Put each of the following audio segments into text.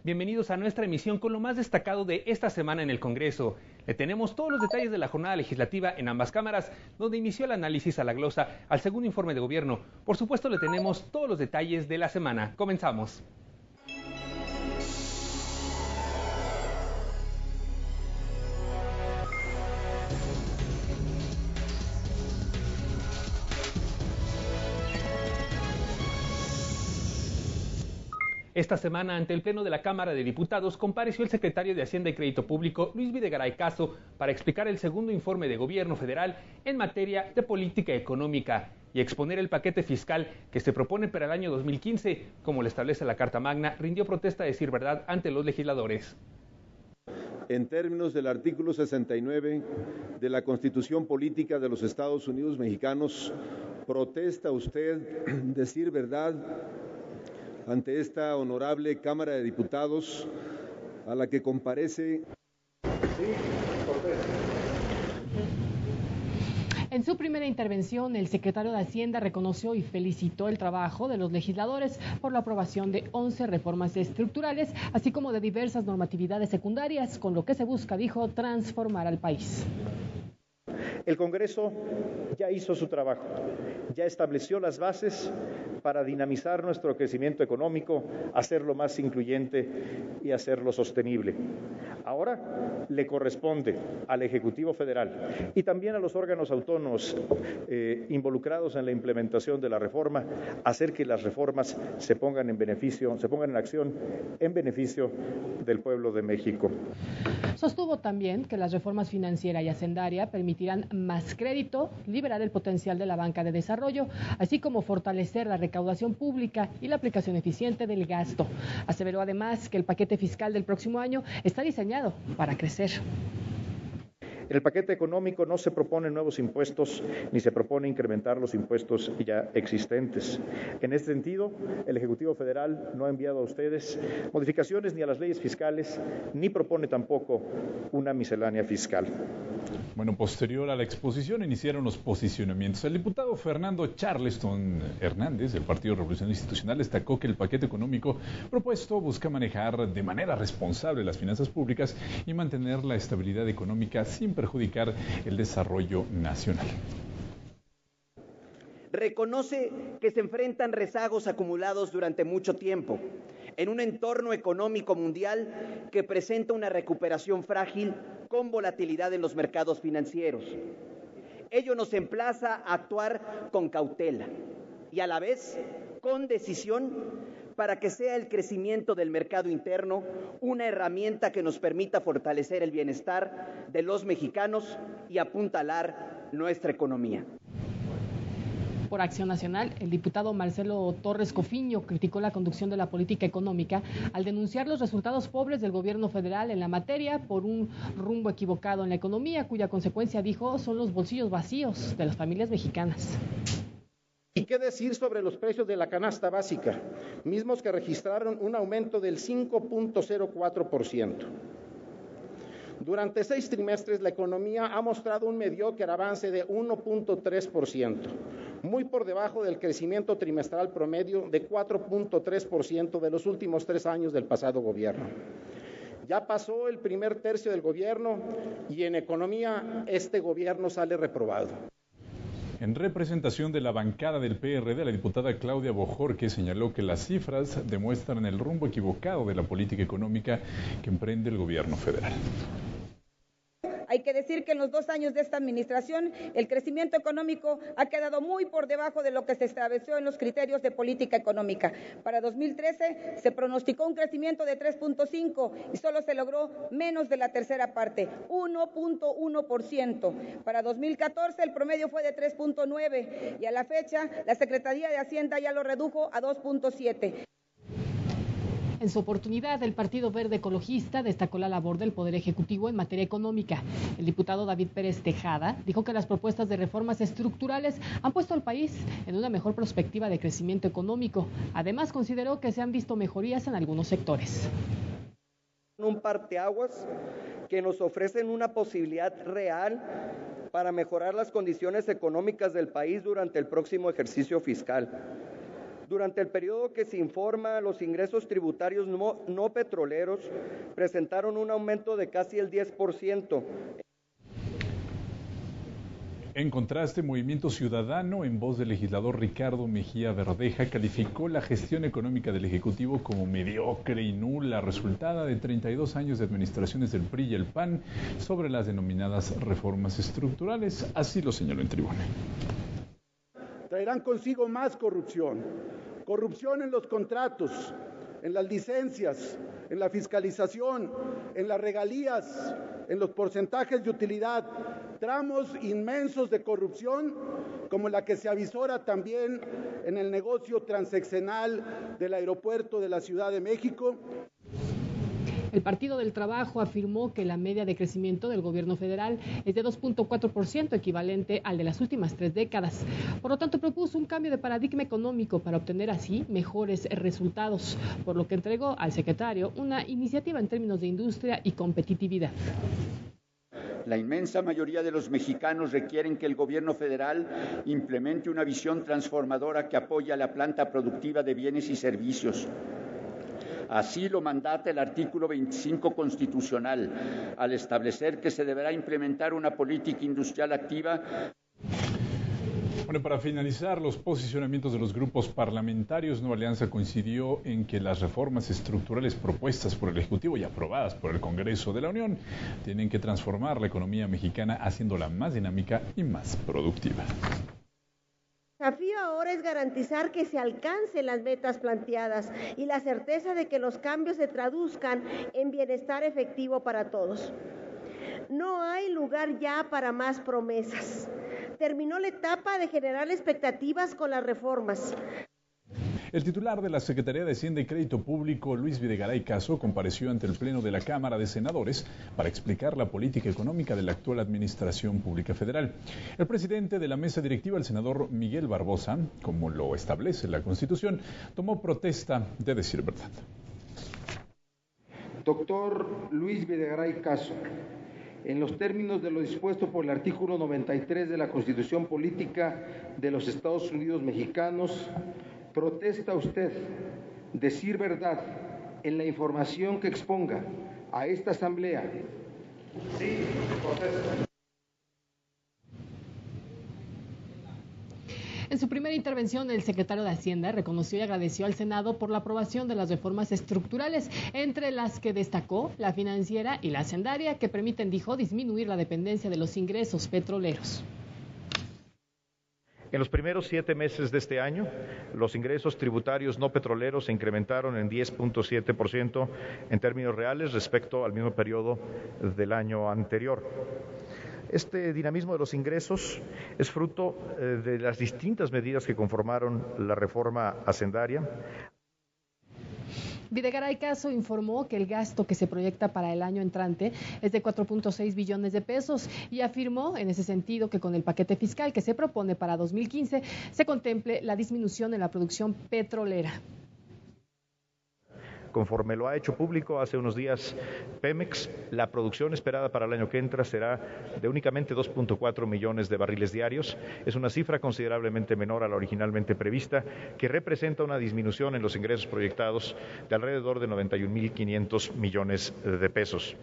Bienvenidos a nuestra emisión con lo más destacado de esta semana en el Congreso. Le tenemos todos los detalles de la jornada legislativa en ambas cámaras, donde inició el análisis a la glosa al segundo informe de gobierno. Por supuesto, le tenemos todos los detalles de la semana. Comenzamos. Esta semana, ante el Pleno de la Cámara de Diputados, compareció el secretario de Hacienda y Crédito Público, Luis Videgaray Caso, para explicar el segundo informe de gobierno federal en materia de política económica y exponer el paquete fiscal que se propone para el año 2015. Como lo establece la Carta Magna, rindió protesta a decir verdad ante los legisladores. En términos del artículo 69 de la Constitución Política de los Estados Unidos Mexicanos, protesta usted decir verdad ante esta honorable Cámara de Diputados a la que comparece. En su primera intervención, el secretario de Hacienda reconoció y felicitó el trabajo de los legisladores por la aprobación de 11 reformas estructurales, así como de diversas normatividades secundarias, con lo que se busca, dijo, transformar al país. El Congreso ya hizo su trabajo, ya estableció las bases para dinamizar nuestro crecimiento económico, hacerlo más incluyente y hacerlo sostenible. Ahora le corresponde al Ejecutivo Federal y también a los órganos autónomos involucrados en la implementación de la reforma, hacer que las reformas se pongan en acción en beneficio del pueblo de México. Sostuvo también que las reformas financiera y hacendaria permitirán más crédito, liberar el potencial de la banca de desarrollo, así como fortalecer la recaudación pública y la aplicación eficiente del gasto. Aseveró además que el paquete fiscal del próximo año está diseñado para crecer. En el paquete económico no se proponen nuevos impuestos ni se propone incrementar los impuestos ya existentes. En este sentido, el Ejecutivo Federal no ha enviado a ustedes modificaciones ni a las leyes fiscales, ni propone tampoco una miscelánea fiscal. Bueno, posterior a la exposición iniciaron los posicionamientos. El diputado Fernando Charleston Hernández, del Partido Revolución Institucional, destacó que el paquete económico propuesto busca manejar de manera responsable las finanzas públicas y mantener la estabilidad económica sin perjudicar el desarrollo nacional. Reconoce que se enfrentan rezagos acumulados durante mucho tiempo en un entorno económico mundial que presenta una recuperación frágil con volatilidad en los mercados financieros. Ello nos emplaza a actuar con cautela y a la vez con decisión para que sea el crecimiento del mercado interno una herramienta que nos permita fortalecer el bienestar de los mexicanos y apuntalar nuestra economía. Por Acción Nacional, el diputado Marcelo Torres Cofiño criticó la conducción de la política económica al denunciar los resultados pobres del gobierno federal en la materia por un rumbo equivocado en la economía, cuya consecuencia, dijo, son los bolsillos vacíos de las familias mexicanas. ¿Y qué decir sobre los precios de la canasta básica, mismos que registraron un aumento del 5.04%? Durante 6 trimestres la economía ha mostrado un mediocre avance de 1.3%, muy por debajo del crecimiento trimestral promedio de 4.3% de los últimos 3 años del pasado gobierno. Ya pasó el primer tercio del gobierno y en economía este gobierno sale reprobado. En representación de la bancada del PRD, la diputada Claudia Bojorque señaló que las cifras demuestran el rumbo equivocado de la política económica que emprende el gobierno federal. Hay que decir que en los 2 años de esta administración el crecimiento económico ha quedado muy por debajo de lo que se estableció en los criterios de política económica. Para 2013 se pronosticó un crecimiento de 3.5 y solo se logró menos de la tercera parte, 1.1%. Para 2014 el promedio fue de 3.9 y a la fecha la Secretaría de Hacienda ya lo redujo a 2.7. En su oportunidad, el Partido Verde Ecologista destacó la labor del Poder Ejecutivo en materia económica. El diputado David Pérez Tejada dijo que las propuestas de reformas estructurales han puesto al país en una mejor perspectiva de crecimiento económico. Además, consideró que se han visto mejorías en algunos sectores. Un parteaguas que nos ofrecen una posibilidad real para mejorar las condiciones económicas del país durante el próximo ejercicio fiscal. Durante el periodo que se informa, los ingresos tributarios no petroleros presentaron un aumento de casi el 10%. En contraste, Movimiento Ciudadano, en voz del legislador Ricardo Mejía Verdeja, calificó la gestión económica del Ejecutivo como mediocre y nula, resultada de 32 años de administraciones del PRI y el PAN sobre las denominadas reformas estructurales. Así lo señaló en tribuna. Traerán consigo más corrupción, corrupción en los contratos, en las licencias, en la fiscalización, en las regalías, en los porcentajes de utilidad, tramos inmensos de corrupción como la que se avisora también en el negocio transeccional del aeropuerto de la Ciudad de México. El Partido del Trabajo afirmó que la media de crecimiento del gobierno federal es de 2.4%, equivalente al de las últimas 3 décadas. Por lo tanto, propuso un cambio de paradigma económico para obtener así mejores resultados, por lo que entregó al secretario una iniciativa en términos de industria y competitividad. La inmensa mayoría de los mexicanos requieren que el gobierno federal implemente una visión transformadora que apoye a la planta productiva de bienes y servicios. Así lo mandata el artículo 25 constitucional, al establecer que se deberá implementar una política industrial activa. Bueno, para finalizar, los posicionamientos de los grupos parlamentarios, Nueva Alianza coincidió en que las reformas estructurales propuestas por el Ejecutivo y aprobadas por el Congreso de la Unión tienen que transformar la economía mexicana haciéndola más dinámica y más productiva. El desafío ahora es garantizar que se alcancen las metas planteadas y la certeza de que los cambios se traduzcan en bienestar efectivo para todos. No hay lugar ya para más promesas. Terminó la etapa de generar expectativas con las reformas. El titular de la Secretaría de Hacienda y Crédito Público, Luis Videgaray Caso, compareció ante el Pleno de la Cámara de Senadores para explicar la política económica de la actual Administración Pública Federal. El presidente de la mesa directiva, el senador Miguel Barbosa, como lo establece la Constitución, tomó protesta de decir verdad. Doctor Luis Videgaray Caso, en los términos de lo dispuesto por el artículo 93 de la Constitución Política de los Estados Unidos Mexicanos, ¿protesta usted decir verdad en la información que exponga a esta Asamblea? Sí, protesto. En su primera intervención, el secretario de Hacienda reconoció y agradeció al Senado por la aprobación de las reformas estructurales, entre las que destacó la financiera y la hacendaria, que permiten, dijo, disminuir la dependencia de los ingresos petroleros. En los primeros 7 meses de este año, los ingresos tributarios no petroleros se incrementaron en 10.7% en términos reales respecto al mismo periodo del año anterior. Este dinamismo de los ingresos es fruto de las distintas medidas que conformaron la reforma hacendaria. Videgaray Caso informó que el gasto que se proyecta para el año entrante es de 4.6 billones de pesos y afirmó en ese sentido que con el paquete fiscal que se propone para 2015 se contemple la disminución en la producción petrolera. Conforme lo ha hecho público hace unos días Pemex, la producción esperada para el año que entra será de únicamente 2.4 millones de barriles diarios. Es una cifra considerablemente menor a la originalmente prevista, que representa una disminución en los ingresos proyectados de alrededor de 91.500 millones de pesos.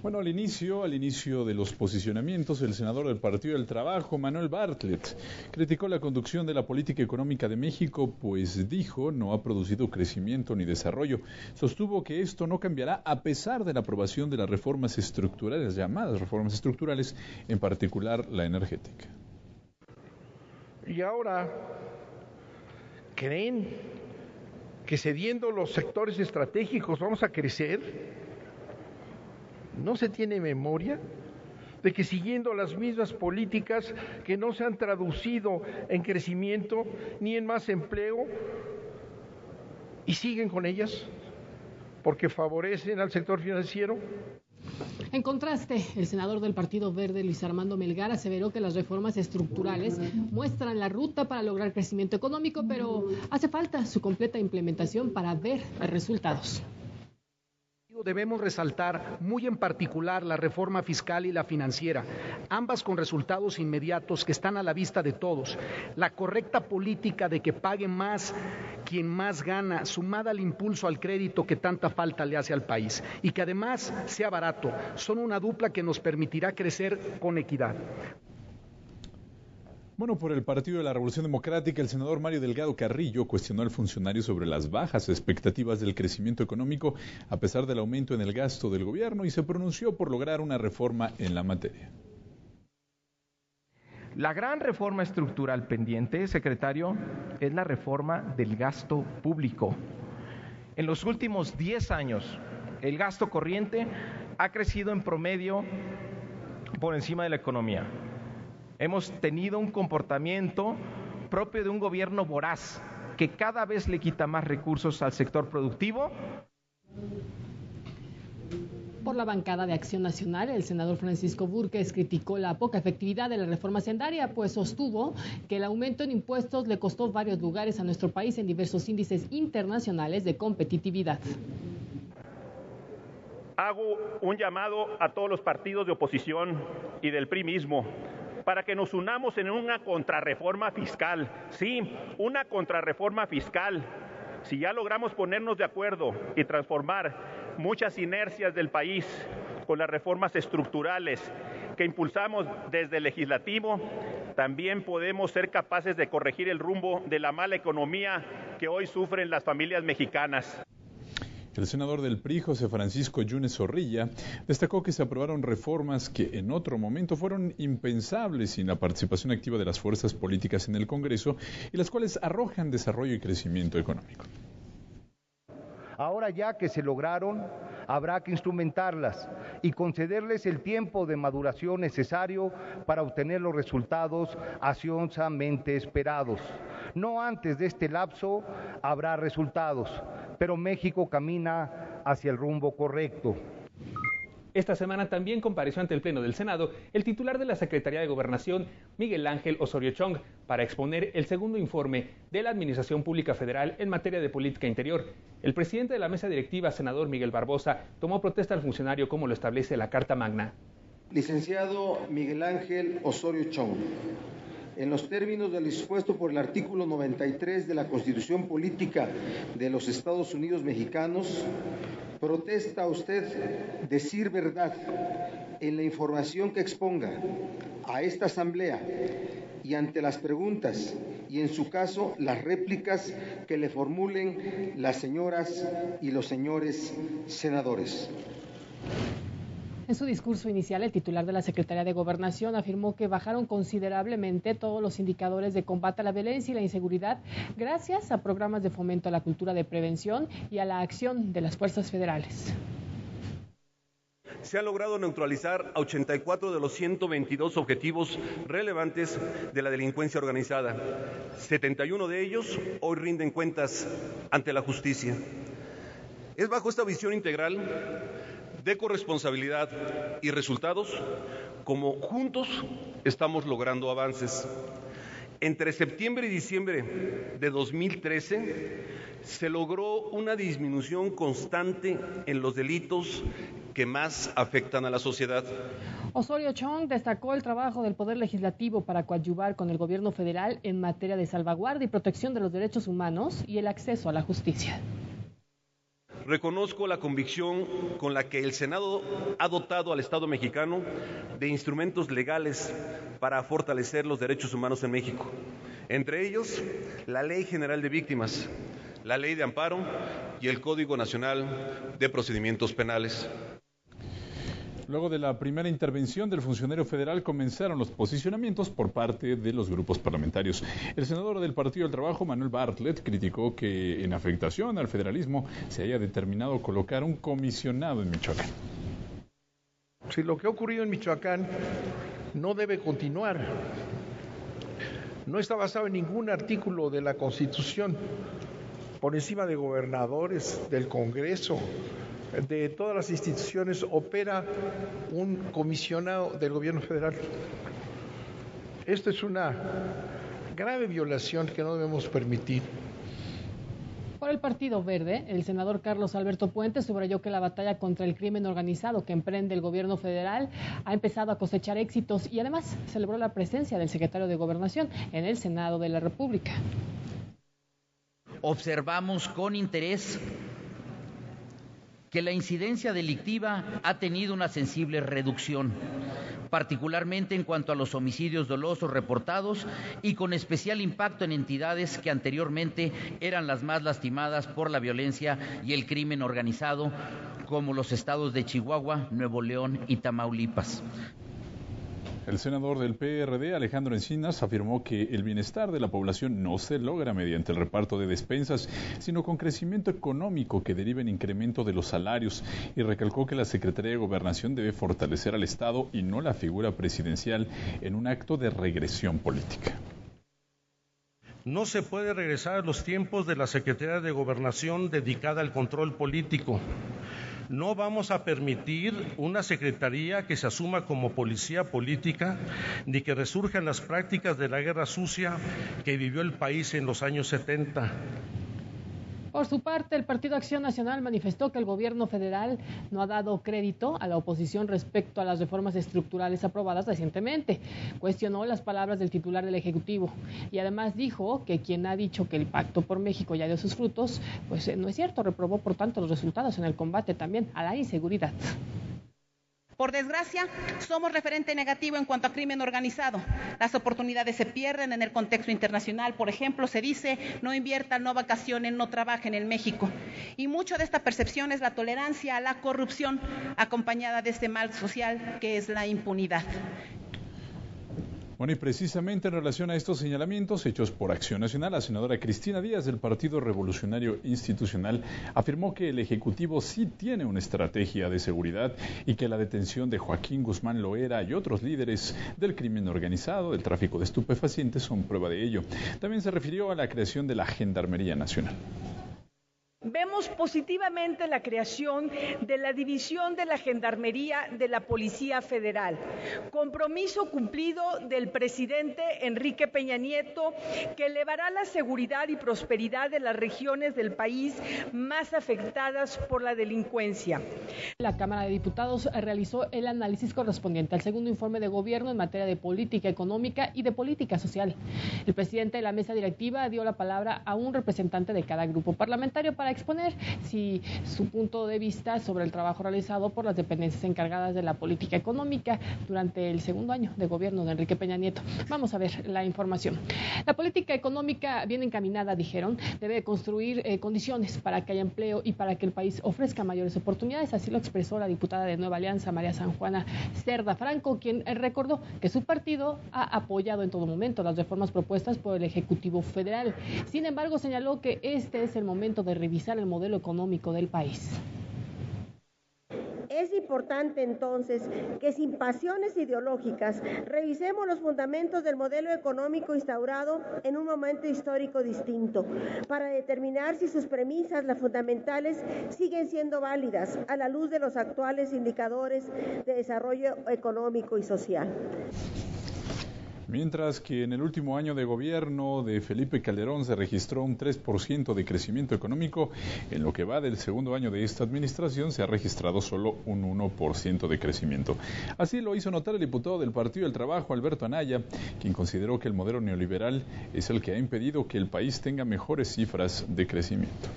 Bueno, al inicio de los posicionamientos, el senador del Partido del Trabajo, Manuel Bartlett, criticó la conducción de la política económica de México, pues dijo no ha producido crecimiento ni desarrollo. Sostuvo que esto no cambiará a pesar de la aprobación de las reformas estructurales, llamadas reformas estructurales, en particular la energética. Y ahora, ¿creen que cediendo los sectores estratégicos vamos a crecer? ¿No se tiene memoria de que siguiendo las mismas políticas que no se han traducido en crecimiento ni en más empleo y siguen con ellas porque favorecen al sector financiero? En contraste, el senador del Partido Verde, Luis Armando Melgar, aseveró que las reformas estructurales muestran la ruta para lograr crecimiento económico, pero hace falta su completa implementación para ver resultados. Debemos resaltar muy en particular la reforma fiscal y la financiera, ambas con resultados inmediatos que están a la vista de todos. La correcta política de que pague más quien más gana, sumada al impulso al crédito que tanta falta le hace al país, y que además sea barato, son una dupla que nos permitirá crecer con equidad. Bueno, por el Partido de la Revolución Democrática, el senador Mario Delgado Carrillo cuestionó al funcionario sobre las bajas expectativas del crecimiento económico a pesar del aumento en el gasto del gobierno y se pronunció por lograr una reforma en la materia. La gran reforma estructural pendiente, secretario, es la reforma del gasto público. En los últimos 10 años, el gasto corriente ha crecido en promedio por encima de la economía. Hemos tenido un comportamiento propio de un gobierno voraz que cada vez le quita más recursos al sector productivo. Por la bancada de Acción Nacional, el senador Francisco Búrquez criticó la poca efectividad de la reforma hacendaria, pues sostuvo que el aumento en impuestos le costó varios lugares a nuestro país en diversos índices internacionales de competitividad. Hago un llamado a todos los partidos de oposición y del PRI mismo para que nos unamos en una contrarreforma fiscal. Sí, una contrarreforma fiscal. Si ya logramos ponernos de acuerdo y transformar muchas inercias del país con las reformas estructurales que impulsamos desde el legislativo, también podemos ser capaces de corregir el rumbo de la mala economía que hoy sufren las familias mexicanas. El senador del PRI, José Francisco Yunes Zorrilla, destacó que se aprobaron reformas que en otro momento fueron impensables sin la participación activa de las fuerzas políticas en el Congreso y las cuales arrojan desarrollo y crecimiento económico. Ahora ya que se lograron, habrá que instrumentarlas y concederles el tiempo de maduración necesario para obtener los resultados ansiosamente esperados. No antes de este lapso habrá resultados, pero México camina hacia el rumbo correcto. Esta semana también compareció ante el Pleno del Senado el titular de la Secretaría de Gobernación, Miguel Ángel Osorio Chong, para exponer el segundo informe de la Administración Pública Federal en materia de política interior. El presidente de la mesa directiva, senador Miguel Barbosa, tomó protesta al funcionario como lo establece la Carta Magna. Licenciado Miguel Ángel Osorio Chong, en los términos del dispuesto por el artículo 93 de la Constitución Política de los Estados Unidos Mexicanos, protesta usted decir verdad en la información que exponga a esta Asamblea y ante las preguntas y, en su caso, las réplicas que le formulen las señoras y los señores senadores. En su discurso inicial, el titular de la Secretaría de Gobernación afirmó que bajaron considerablemente todos los indicadores de combate a la violencia y la inseguridad gracias a programas de fomento a la cultura de prevención y a la acción de las fuerzas federales. Se ha logrado neutralizar a 84 de los 122 objetivos relevantes de la delincuencia organizada. 71 de ellos hoy rinden cuentas ante la justicia. Es bajo esta visión integral de corresponsabilidad y resultados como juntos estamos logrando avances. Entre septiembre y diciembre de 2013 se logró una disminución constante en los delitos que más afectan a la sociedad. Osorio Chong destacó el trabajo del Poder Legislativo para coadyuvar con el gobierno federal en materia de salvaguardia y protección de los derechos humanos y el acceso a la justicia. Reconozco la convicción con la que el Senado ha dotado al Estado mexicano de instrumentos legales para fortalecer los derechos humanos en México. Entre ellos, la Ley General de Víctimas, la Ley de Amparo y el Código Nacional de Procedimientos Penales. Luego de la primera intervención del funcionario federal comenzaron los posicionamientos por parte de los grupos parlamentarios. El senador del Partido del Trabajo, Manuel Bartlett, criticó que en afectación al federalismo se haya determinado colocar un comisionado en Michoacán. Si lo que ha ocurrido en Michoacán no debe continuar, no está basado en ningún artículo de la Constitución, por encima de gobernadores, del Congreso, de todas las instituciones, opera un comisionado del gobierno federal. Esto es una grave violación que no debemos permitir. Por el Partido Verde, el senador Carlos Alberto Puente subrayó que la batalla contra el crimen organizado que emprende el gobierno federal ha empezado a cosechar éxitos y además celebró la presencia del secretario de Gobernación en el Senado de la República. Observamos con interés que la incidencia delictiva ha tenido una sensible reducción, particularmente en cuanto a los homicidios dolosos reportados y con especial impacto en entidades que anteriormente eran las más lastimadas por la violencia y el crimen organizado, como los estados de Chihuahua, Nuevo León y Tamaulipas. El senador del PRD, Alejandro Encinas, afirmó que el bienestar de la población no se logra mediante el reparto de despensas, sino con crecimiento económico que deriva en incremento de los salarios, y recalcó que la Secretaría de Gobernación debe fortalecer al Estado y no la figura presidencial en un acto de regresión política. No se puede regresar a los tiempos de la Secretaría de Gobernación dedicada al control político. No vamos a permitir una secretaría que se asuma como policía política, ni que resurjan las prácticas de la guerra sucia que vivió el país en los años 70. Por su parte, el Partido Acción Nacional manifestó que el gobierno federal no ha dado crédito a la oposición respecto a las reformas estructurales aprobadas recientemente. Cuestionó las palabras del titular del Ejecutivo y además dijo que quien ha dicho que el Pacto por México ya dio sus frutos, pues no es cierto. Reprobó, por tanto, los resultados en el combate también a la inseguridad. Por desgracia, somos referente negativo en cuanto a crimen organizado. Las oportunidades se pierden en el contexto internacional. Por ejemplo, se dice, no inviertan, no vacacionen, no trabajen en México. Y mucho de esta percepción es la tolerancia a la corrupción, acompañada de este mal social que es la impunidad. Bueno, y precisamente en relación a estos señalamientos hechos por Acción Nacional, la senadora Cristina Díaz del Partido Revolucionario Institucional afirmó que el Ejecutivo sí tiene una estrategia de seguridad y que la detención de Joaquín Guzmán Loera y otros líderes del crimen organizado, del tráfico de estupefacientes, son prueba de ello. También se refirió a la creación de la Gendarmería Nacional. Vemos positivamente la creación de la División de la Gendarmería de la Policía Federal, compromiso cumplido del presidente Enrique Peña Nieto, que elevará la seguridad y prosperidad de las regiones del país más afectadas por la delincuencia. La Cámara de Diputados realizó el análisis correspondiente al segundo informe de gobierno en materia de política económica y de política social. El presidente de la mesa directiva dio la palabra a un representante de cada grupo parlamentario para exponer su punto de vista sobre el trabajo realizado por las dependencias encargadas de la política económica durante el segundo año de gobierno de Enrique Peña Nieto. Vamos a ver la información. La política económica bien encaminada, dijeron, debe construir condiciones para que haya empleo y para que el país ofrezca mayores oportunidades. Así lo expresó la diputada de Nueva Alianza, María San Juana Cerda Franco, quien recordó que su partido ha apoyado en todo momento las reformas propuestas por el Ejecutivo Federal. Sin embargo, señaló que este es el momento de revisar el modelo económico del país. Es importante entonces que sin pasiones ideológicas revisemos los fundamentos del modelo económico instaurado en un momento histórico distinto para determinar si sus premisas, las fundamentales, siguen siendo válidas a la luz de los actuales indicadores de desarrollo económico y social. Mientras que en el último año de gobierno de Felipe Calderón se registró un 3% de crecimiento económico, en lo que va del segundo año de esta administración se ha registrado solo un 1% de crecimiento. Así lo hizo notar el diputado del Partido del Trabajo, Alberto Anaya, quien consideró que el modelo neoliberal es el que ha impedido que el país tenga mejores cifras de crecimiento.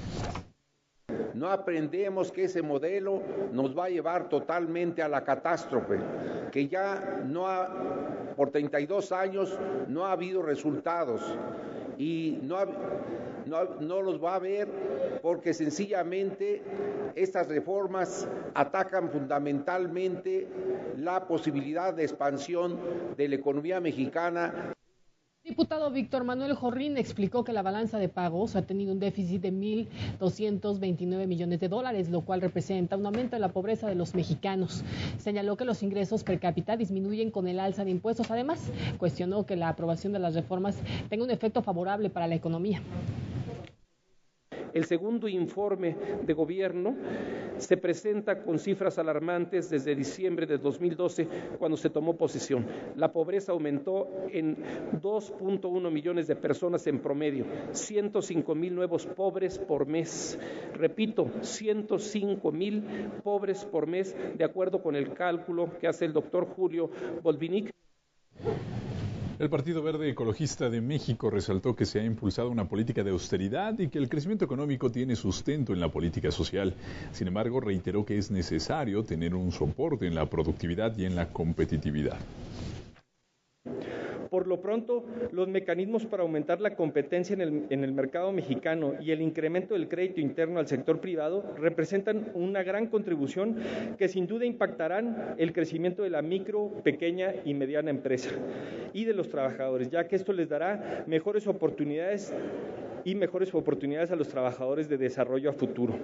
No aprendemos que ese modelo nos va a llevar totalmente a la catástrofe, que ya por 32 años no ha habido resultados y no los va a haber porque sencillamente estas reformas atacan fundamentalmente la posibilidad de expansión de la economía mexicana. El diputado Víctor Manuel Jorrín explicó que la balanza de pagos ha tenido un déficit de 1.229 millones de dólares, lo cual representa un aumento de la pobreza de los mexicanos. Señaló que los ingresos per cápita disminuyen con el alza de impuestos. Además, cuestionó que la aprobación de las reformas tenga un efecto favorable para la economía. El segundo informe de gobierno se presenta con cifras alarmantes desde diciembre de 2012, cuando se tomó posesión. La pobreza aumentó en 2.1 millones de personas en promedio, 105,000 nuevos pobres por mes. Repito, 105,000 pobres por mes, de acuerdo con el cálculo que hace el doctor Julio Volvinic. El Partido Verde Ecologista de México resaltó que se ha impulsado una política de austeridad y que el crecimiento económico tiene sustento en la política social. Sin embargo, reiteró que es necesario tener un soporte en la productividad y en la competitividad. Por lo pronto, los mecanismos para aumentar la competencia en el mercado mexicano y el incremento del crédito interno al sector privado representan una gran contribución que sin duda impactarán el crecimiento de la micro, pequeña y mediana empresa y de los trabajadores, ya que esto les dará mejores oportunidades a los trabajadores de desarrollo a futuro.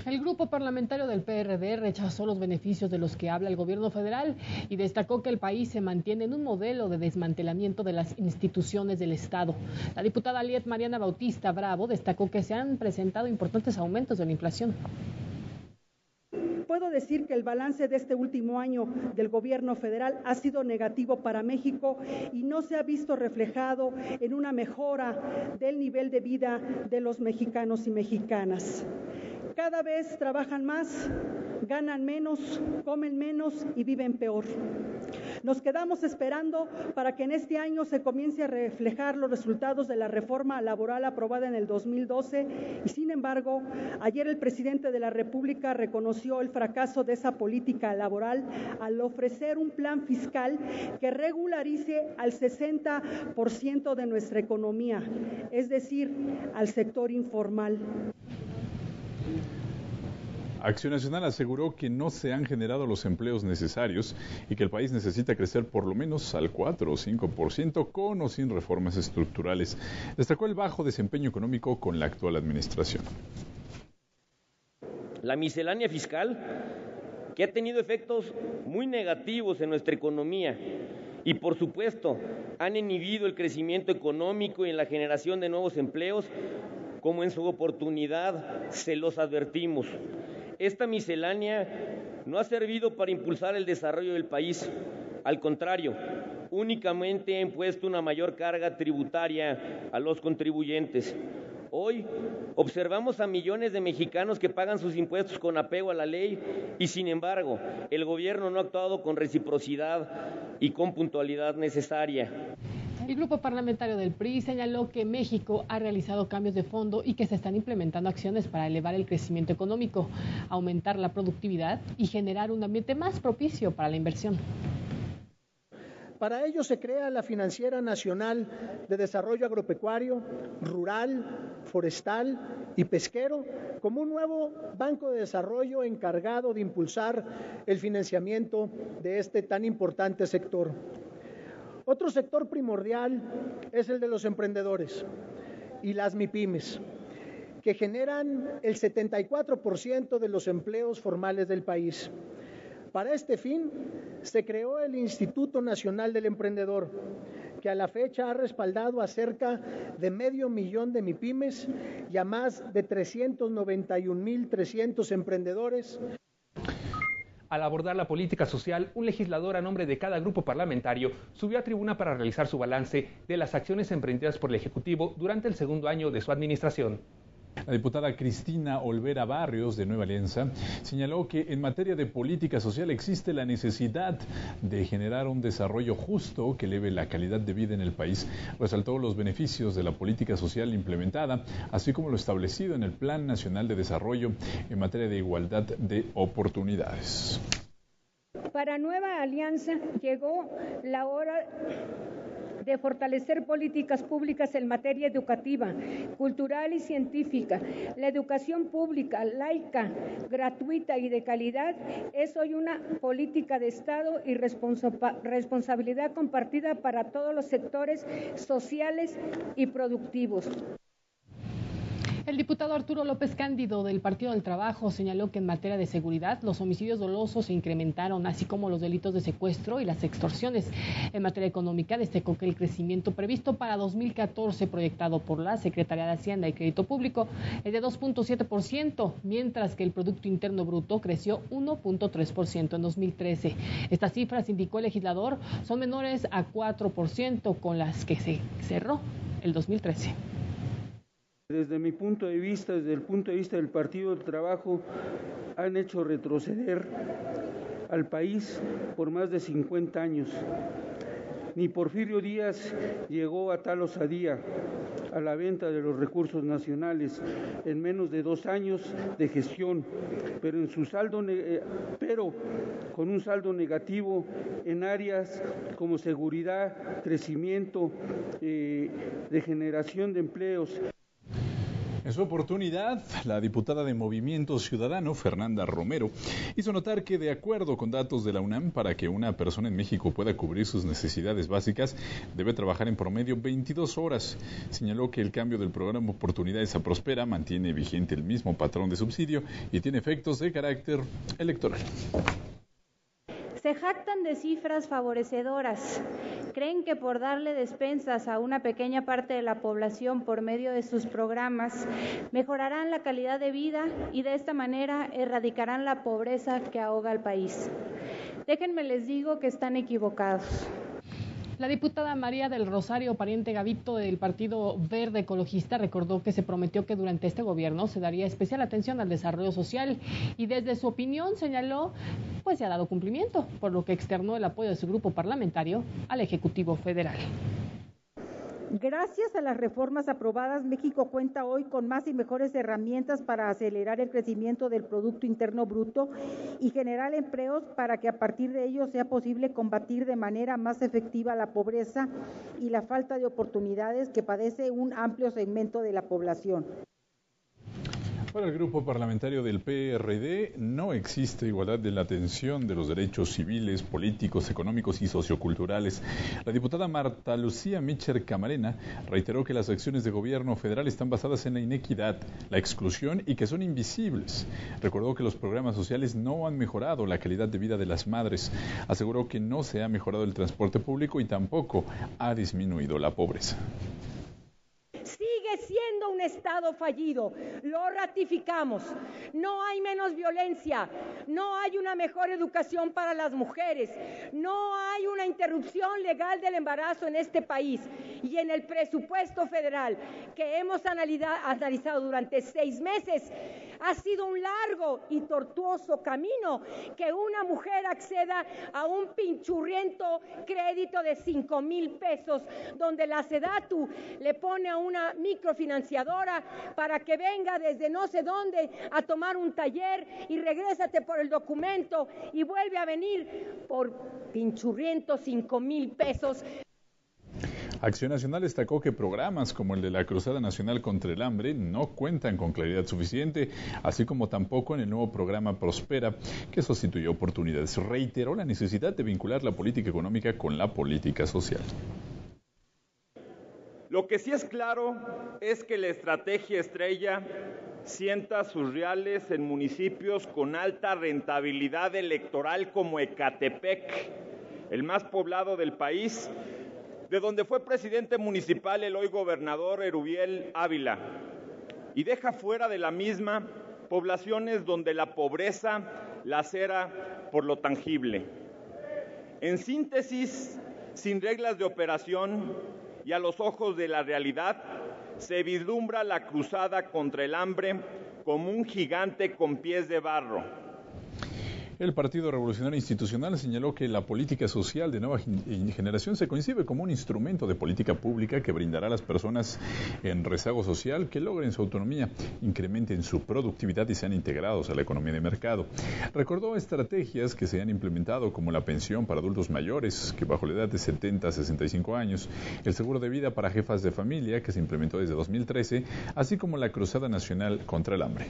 El grupo parlamentario del PRD rechazó los beneficios de los que habla el gobierno federal y destacó que el país se mantiene en un modelo de desmantelamiento de las instituciones del Estado. La diputada Liet Mariana Bautista Bravo destacó que se han presentado importantes aumentos de la inflación. Puedo decir que el balance de este último año del gobierno federal ha sido negativo para México y no se ha visto reflejado en una mejora del nivel de vida de los mexicanos y mexicanas. Cada vez trabajan más, ganan menos, comen menos y viven peor. Nos quedamos esperando para que en este año se comience a reflejar los resultados de la reforma laboral aprobada en el 2012 y, sin embargo, ayer el presidente de la República reconoció el fracaso de esa política laboral al ofrecer un plan fiscal que regularice al 60% de nuestra economía, es decir, al sector informal. Acción Nacional aseguró que no se han generado los empleos necesarios y que el país necesita crecer por lo menos al 4 o 5% con o sin reformas estructurales. Destacó el bajo desempeño económico con la actual administración. La miscelánea fiscal, que ha tenido efectos muy negativos en nuestra economía y, por supuesto, han inhibido el crecimiento económico y en la generación de nuevos empleos, como en su oportunidad se los advertimos. Esta miscelánea no ha servido para impulsar el desarrollo del país. Al contrario, únicamente ha impuesto una mayor carga tributaria a los contribuyentes. Hoy observamos a millones de mexicanos que pagan sus impuestos con apego a la ley y, sin embargo, el gobierno no ha actuado con reciprocidad y con puntualidad necesaria. El grupo parlamentario del PRI señaló que México ha realizado cambios de fondo y que se están implementando acciones para elevar el crecimiento económico, aumentar la productividad y generar un ambiente más propicio para la inversión. Para ello se crea la Financiera Nacional de Desarrollo Agropecuario, Rural, Forestal y Pesquero como un nuevo banco de desarrollo encargado de impulsar el financiamiento de este tan importante sector. Otro sector primordial es el de los emprendedores y las MIPYMES, que generan el 74% de los empleos formales del país. Para este fin, se creó el Instituto Nacional del Emprendedor, que a la fecha ha respaldado a cerca de 500,000 de MIPYMES y a más de 391,300 emprendedores. Al abordar la política social, un legislador a nombre de cada grupo parlamentario subió a tribuna para realizar su balance de las acciones emprendidas por el Ejecutivo durante el segundo año de su administración. La diputada Cristina Olvera Barrios, de Nueva Alianza, señaló que en materia de política social existe la necesidad de generar un desarrollo justo que eleve la calidad de vida en el país. Resaltó los beneficios de la política social implementada, así como lo establecido en el Plan Nacional de Desarrollo en materia de igualdad de oportunidades. Para Nueva Alianza llegó la hora de fortalecer políticas públicas en materia educativa, cultural y científica. La educación pública, laica, gratuita y de calidad es hoy una política de Estado y responsabilidad compartida para todos los sectores sociales y productivos. El diputado Arturo López Cándido del Partido del Trabajo señaló que en materia de seguridad los homicidios dolosos se incrementaron, así como los delitos de secuestro y las extorsiones. En materia económica destacó que el crecimiento previsto para 2014 proyectado por la Secretaría de Hacienda y Crédito Público es de 2.7%, mientras que el Producto Interno Bruto creció 1.3% en 2013. Estas cifras, indicó el legislador, son menores a 4% con las que se cerró el 2013. Desde mi punto de vista, desde el punto de vista del Partido del Trabajo, han hecho retroceder al país por más de 50 años. Ni Porfirio Díaz llegó a tal osadía a la venta de los recursos nacionales en menos de 2 años de gestión, pero con un saldo negativo en áreas como seguridad, crecimiento, de generación de empleos. En su oportunidad, la diputada de Movimiento Ciudadano, Fernanda Romero, hizo notar que, de acuerdo con datos de la UNAM, para que una persona en México pueda cubrir sus necesidades básicas, debe trabajar en promedio 22 horas. Señaló que el cambio del programa Oportunidades a Prospera mantiene vigente el mismo patrón de subsidio y tiene efectos de carácter electoral. Se jactan de cifras favorecedoras. Creen que por darle despensas a una pequeña parte de la población por medio de sus programas, mejorarán la calidad de vida y de esta manera erradicarán la pobreza que ahoga al país. Déjenme les digo que están equivocados. La diputada María del Rosario Pariente Gavito del Partido Verde Ecologista recordó que se prometió que durante este gobierno se daría especial atención al desarrollo social y desde su opinión señaló, pues se ha dado cumplimiento, por lo que externó el apoyo de su grupo parlamentario al Ejecutivo Federal. Gracias a las reformas aprobadas, México cuenta hoy con más y mejores herramientas para acelerar el crecimiento del Producto Interno Bruto y generar empleos para que a partir de ello sea posible combatir de manera más efectiva la pobreza y la falta de oportunidades que padece un amplio segmento de la población. Para el grupo parlamentario del PRD no existe igualdad de la atención de los derechos civiles, políticos, económicos y socioculturales. La diputada Marta Lucía Mitcher Camarena reiteró que las acciones de gobierno federal están basadas en la inequidad, la exclusión y que son invisibles. Recordó que los programas sociales no han mejorado la calidad de vida de las madres. Aseguró que no se ha mejorado el transporte público y tampoco ha disminuido la pobreza. Sigue siendo un Estado fallido, lo ratificamos. No hay menos violencia, no hay una mejor educación para las mujeres, no hay una interrupción legal del embarazo en este país. Y en el presupuesto federal que hemos analizado durante 6 meses, ha sido un largo y tortuoso camino que una mujer acceda a un pinchurriento crédito de 5,000 pesos, donde la SEDATU le pone a una microfinanciadora para que venga desde no sé dónde a tomar un taller y regrésate por el documento y vuelve a venir por pinchurriento 5,000 pesos. Acción Nacional destacó que programas como el de la Cruzada Nacional contra el Hambre no cuentan con claridad suficiente, así como tampoco en el nuevo programa Prospera, que sustituyó Oportunidades. Reiteró la necesidad de vincular la política económica con la política social. Lo que sí es claro es que la estrategia estrella sienta sus reales en municipios con alta rentabilidad electoral como Ecatepec, el más poblado del país, de donde fue presidente municipal el hoy gobernador Erubiel Ávila, y deja fuera de la misma poblaciones donde la pobreza lacera por lo tangible. En síntesis, sin reglas de operación y a los ojos de la realidad, se vislumbra la cruzada contra el hambre como un gigante con pies de barro. El Partido Revolucionario Institucional señaló que la política social de nueva generación se concibe como un instrumento de política pública que brindará a las personas en rezago social que logren su autonomía, incrementen su productividad y sean integrados a la economía de mercado. Recordó estrategias que se han implementado como la pensión para adultos mayores, que bajo la edad de 70 a 65 años, el seguro de vida para jefas de familia, que se implementó desde 2013, así como la Cruzada Nacional contra el Hambre.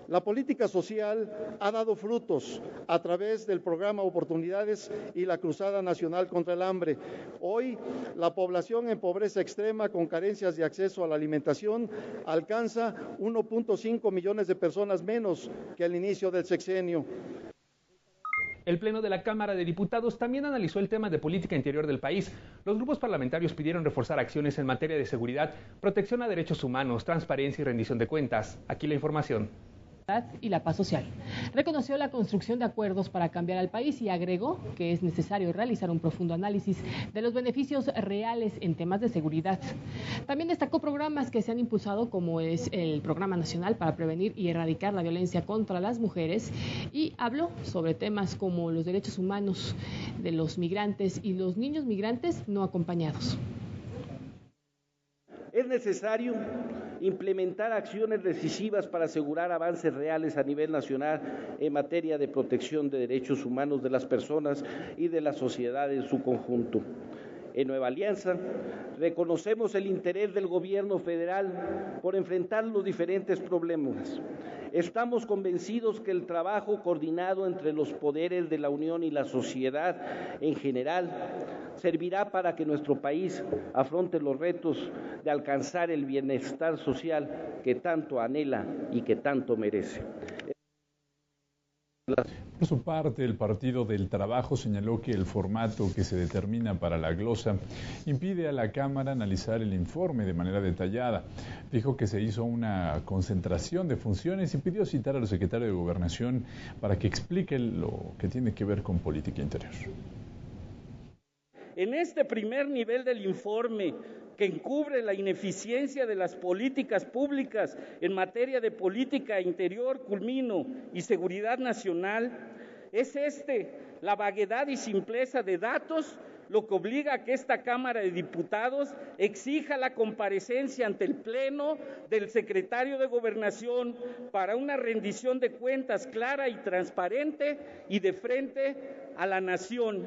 La política social ha dado frutos a través del programa Oportunidades y la Cruzada Nacional contra el Hambre. Hoy, la población en pobreza extrema con carencias de acceso a la alimentación alcanza 1.5 millones de personas menos que al inicio del sexenio. El Pleno de la Cámara de Diputados también analizó el tema de política interior del país. Los grupos parlamentarios pidieron reforzar acciones en materia de seguridad, protección a derechos humanos, transparencia y rendición de cuentas. Aquí la información. Y la paz social. Reconoció la construcción de acuerdos para cambiar al país y agregó que es necesario realizar un profundo análisis de los beneficios reales en temas de seguridad. También destacó programas que se han impulsado, como es el Programa Nacional para Prevenir y Erradicar la Violencia contra las Mujeres, y habló sobre temas como los derechos humanos de los migrantes y los niños migrantes no acompañados. Es necesario implementar acciones decisivas para asegurar avances reales a nivel nacional en materia de protección de derechos humanos de las personas y de la sociedad en su conjunto. En Nueva Alianza, reconocemos el interés del gobierno federal por enfrentar los diferentes problemas. Estamos convencidos que el trabajo coordinado entre los poderes de la Unión y la sociedad en general servirá para que nuestro país afronte los retos de alcanzar el bienestar social que tanto anhela y que tanto merece. Por su parte, el Partido del Trabajo señaló que el formato que se determina para la glosa impide a la Cámara analizar el informe de manera detallada. Dijo que se hizo una concentración de funciones y pidió citar al secretario de Gobernación para que explique lo que tiene que ver con política interior. En este primer nivel del informe, que encubre la ineficiencia de las políticas públicas en materia de política interior, culmino y seguridad nacional, es la vaguedad y simpleza de datos lo que obliga a que esta Cámara de Diputados exija la comparecencia ante el Pleno del secretario de Gobernación para una rendición de cuentas clara y transparente y de frente a la nación.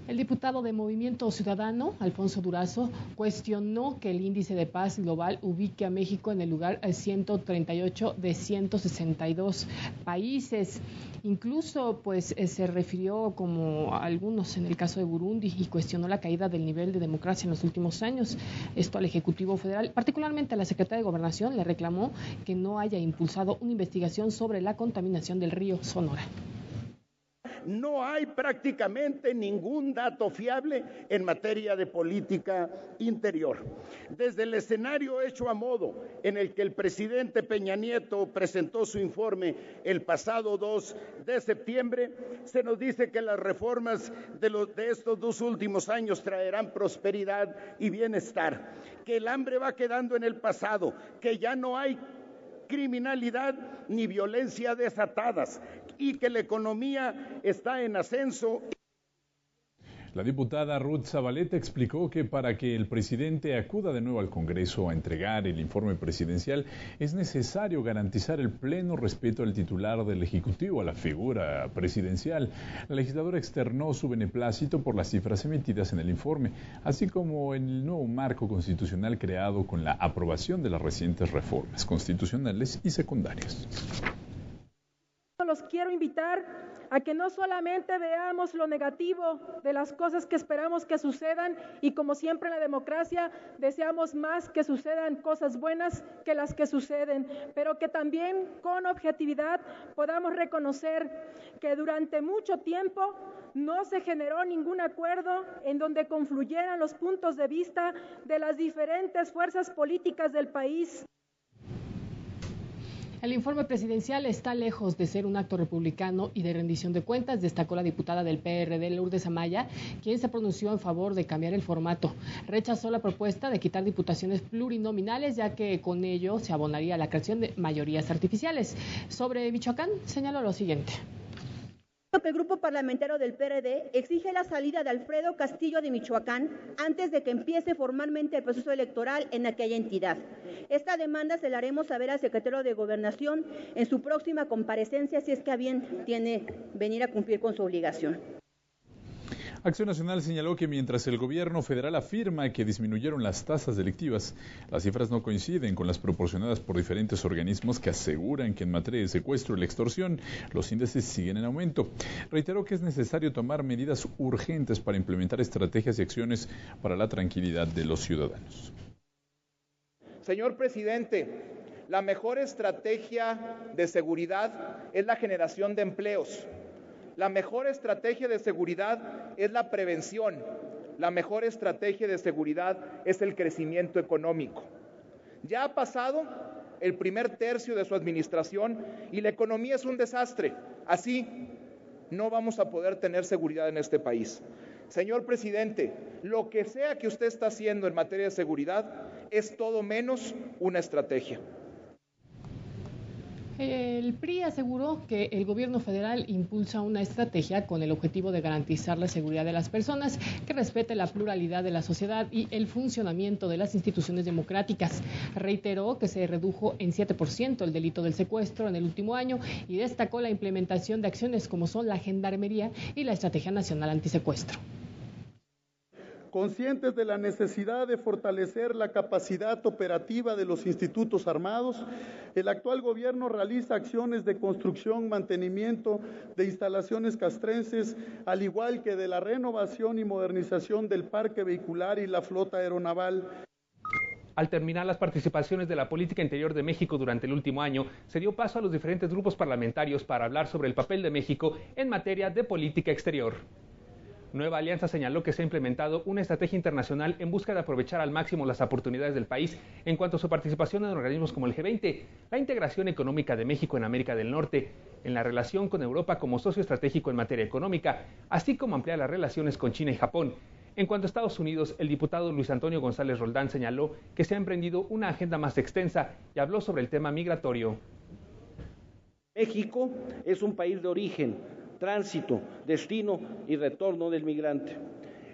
El diputado de Movimiento Ciudadano, Alfonso Durazo, cuestionó que el índice de paz global ubique a México en el lugar 138 de 162 países. Incluso, se refirió como a algunos en el caso de Burundi y cuestionó la caída del nivel de democracia en los últimos años. Esto al Ejecutivo Federal, particularmente a la Secretaría de Gobernación, le reclamó que no haya impulsado una investigación sobre la contaminación del río Sonora. No hay prácticamente ningún dato fiable en materia de política interior. Desde el escenario hecho a modo en el que el presidente Peña Nieto presentó su informe el pasado 2 de septiembre, se nos dice que las reformas de estos 2 últimos años traerán prosperidad y bienestar, que el hambre va quedando en el pasado, que ya no hay criminalidad ni violencia desatadas y que la economía está en ascenso. La diputada Ruth Zabaleta explicó que para que el presidente acuda de nuevo al Congreso a entregar el informe presidencial es necesario garantizar el pleno respeto al titular del Ejecutivo, a la figura presidencial. La legisladora externó su beneplácito por las cifras emitidas en el informe, así como en el nuevo marco constitucional creado con la aprobación de las recientes reformas constitucionales y secundarias. Los quiero invitar a que no solamente veamos lo negativo de las cosas que esperamos que sucedan y como siempre en la democracia deseamos más que sucedan cosas buenas que las que suceden, pero que también con objetividad podamos reconocer que durante mucho tiempo no se generó ningún acuerdo en donde confluyeran los puntos de vista de las diferentes fuerzas políticas del país. El informe presidencial está lejos de ser un acto republicano y de rendición de cuentas, destacó la diputada del PRD, Lourdes Amaya, quien se pronunció en favor de cambiar el formato. Rechazó la propuesta de quitar diputaciones plurinominales, ya que con ello se abonaría la creación de mayorías artificiales. Sobre Michoacán, señaló lo siguiente. Que el grupo parlamentario del PRD exige la salida de Alfredo Castillo de Michoacán antes de que empiece formalmente el proceso electoral en aquella entidad. Esta demanda se la haremos saber al secretario de Gobernación en su próxima comparecencia, si es que a bien tiene venir a cumplir con su obligación. Acción Nacional señaló que mientras el gobierno federal afirma que disminuyeron las tasas delictivas, las cifras no coinciden con las proporcionadas por diferentes organismos que aseguran que en materia de secuestro y la extorsión los índices siguen en aumento. Reiteró que es necesario tomar medidas urgentes para implementar estrategias y acciones para la tranquilidad de los ciudadanos. Señor presidente, la mejor estrategia de seguridad es la generación de empleos. La mejor estrategia de seguridad es la prevención. La mejor estrategia de seguridad es el crecimiento económico. Ya ha pasado el primer tercio de su administración y la economía es un desastre. Así no vamos a poder tener seguridad en este país. Señor presidente, lo que sea que usted está haciendo en materia de seguridad es todo menos una estrategia. El PRI aseguró que el gobierno federal impulsa una estrategia con el objetivo de garantizar la seguridad de las personas, que respete la pluralidad de la sociedad y el funcionamiento de las instituciones democráticas. Reiteró que se redujo en 7% el delito del secuestro en el último año y destacó la implementación de acciones como son la Gendarmería y la Estrategia Nacional Antisecuestro. Conscientes de la necesidad de fortalecer la capacidad operativa de los institutos armados, el actual gobierno realiza acciones de construcción, mantenimiento de instalaciones castrenses, al igual que de la renovación y modernización del parque vehicular y la flota aeronaval. Al terminar las participaciones de la política interior de México durante el último año, se dio paso a los diferentes grupos parlamentarios para hablar sobre el papel de México en materia de política exterior. Nueva Alianza señaló que se ha implementado una estrategia internacional en busca de aprovechar al máximo las oportunidades del país en cuanto a su participación en organismos como el G20, la integración económica de México en América del Norte, en la relación con Europa como socio estratégico en materia económica, así como ampliar las relaciones con China y Japón. En cuanto a Estados Unidos, el diputado Luis Antonio González Roldán señaló que se ha emprendido una agenda más extensa y habló sobre el tema migratorio. México es un país de origen, tránsito, destino y retorno del migrante.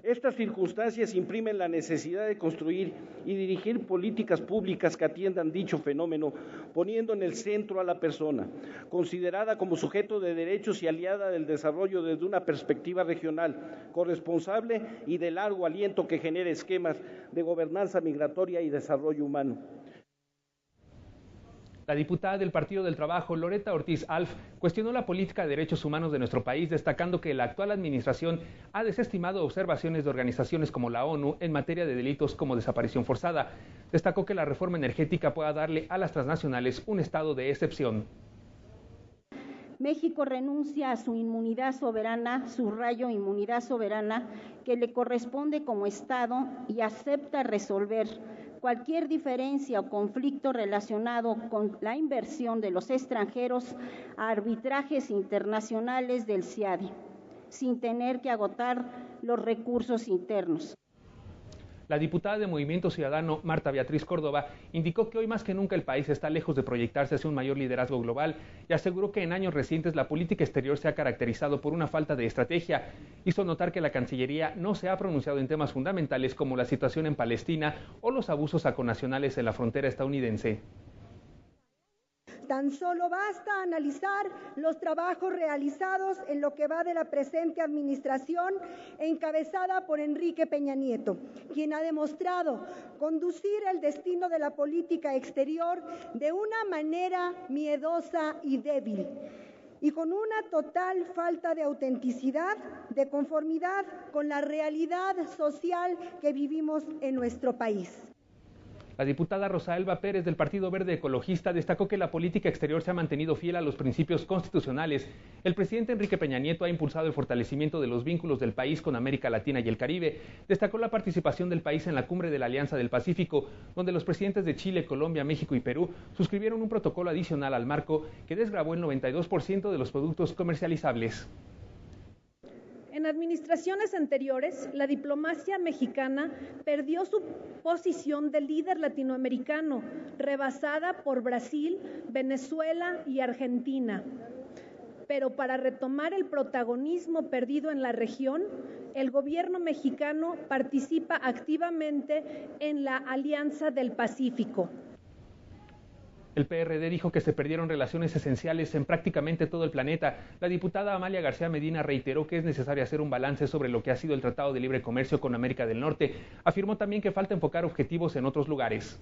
Estas circunstancias imprimen la necesidad de construir y dirigir políticas públicas que atiendan dicho fenómeno, poniendo en el centro a la persona, considerada como sujeto de derechos y aliada del desarrollo desde una perspectiva regional, corresponsable y de largo aliento que genere esquemas de gobernanza migratoria y desarrollo humano. La diputada del Partido del Trabajo, Loreta Ortiz Alf, cuestionó la política de derechos humanos de nuestro país, destacando que la actual administración ha desestimado observaciones de organizaciones como la ONU en materia de delitos como desaparición forzada. Destacó que la reforma energética pueda darle a las transnacionales un estado de excepción. México renuncia a su inmunidad soberana, subrayo inmunidad soberana, que le corresponde como Estado y acepta resolver cualquier diferencia o conflicto relacionado con la inversión de los extranjeros a arbitrajes internacionales del CIADI, sin tener que agotar los recursos internos. La diputada de Movimiento Ciudadano, Marta Beatriz Córdoba, indicó que hoy más que nunca el país está lejos de proyectarse hacia un mayor liderazgo global y aseguró que en años recientes la política exterior se ha caracterizado por una falta de estrategia. Hizo notar que la Cancillería no se ha pronunciado en temas fundamentales como la situación en Palestina o los abusos a connacionales en la frontera estadounidense. Tan solo basta analizar los trabajos realizados en lo que va de la presente administración encabezada por Enrique Peña Nieto, quien ha demostrado conducir el destino de la política exterior de una manera miedosa y débil, y con una total falta de autenticidad, de conformidad con la realidad social que vivimos en nuestro país. La diputada Rosa Elba Pérez del Partido Verde Ecologista destacó que la política exterior se ha mantenido fiel a los principios constitucionales. El presidente Enrique Peña Nieto ha impulsado el fortalecimiento de los vínculos del país con América Latina y el Caribe. Destacó la participación del país en la cumbre de la Alianza del Pacífico, donde los presidentes de Chile, Colombia, México y Perú suscribieron un protocolo adicional al marco que desgravó el 92% de los productos comercializables. En administraciones anteriores, la diplomacia mexicana perdió su posición de líder latinoamericano, rebasada por Brasil, Venezuela y Argentina. Pero para retomar el protagonismo perdido en la región, el gobierno mexicano participa activamente en la Alianza del Pacífico. El PRD dijo que se perdieron relaciones esenciales en prácticamente todo el planeta. La diputada Amalia García Medina reiteró que es necesario hacer un balance sobre lo que ha sido el Tratado de Libre Comercio con América del Norte. Afirmó también que falta enfocar objetivos en otros lugares.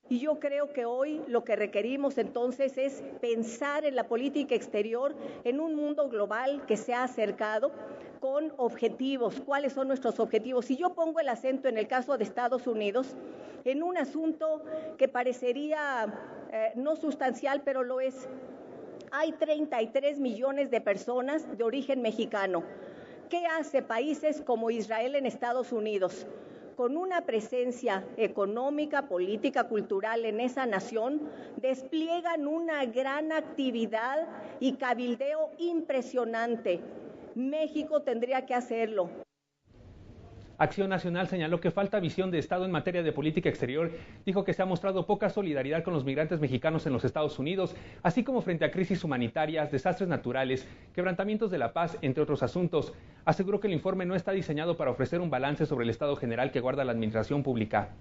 Y yo creo que hoy lo que requerimos entonces es pensar en la política exterior en un mundo global que se ha acercado con objetivos. ¿Cuáles son nuestros objetivos? Si yo pongo el acento en el caso de Estados Unidos, en un asunto que parecería no sustancial, pero lo es. Hay 33 millones de personas de origen mexicano. ¿Qué hace países como Israel en Estados Unidos? Con una presencia económica, política, cultural en esa nación, despliegan una gran actividad y cabildeo impresionante. México tendría que hacerlo. Acción Nacional señaló que falta visión de Estado en materia de política exterior. Dijo que se ha mostrado poca solidaridad con los migrantes mexicanos en los Estados Unidos, así como frente a crisis humanitarias, desastres naturales, quebrantamientos de la paz, entre otros asuntos. Aseguró que el informe no está diseñado para ofrecer un balance sobre el estado general que guarda la administración pública.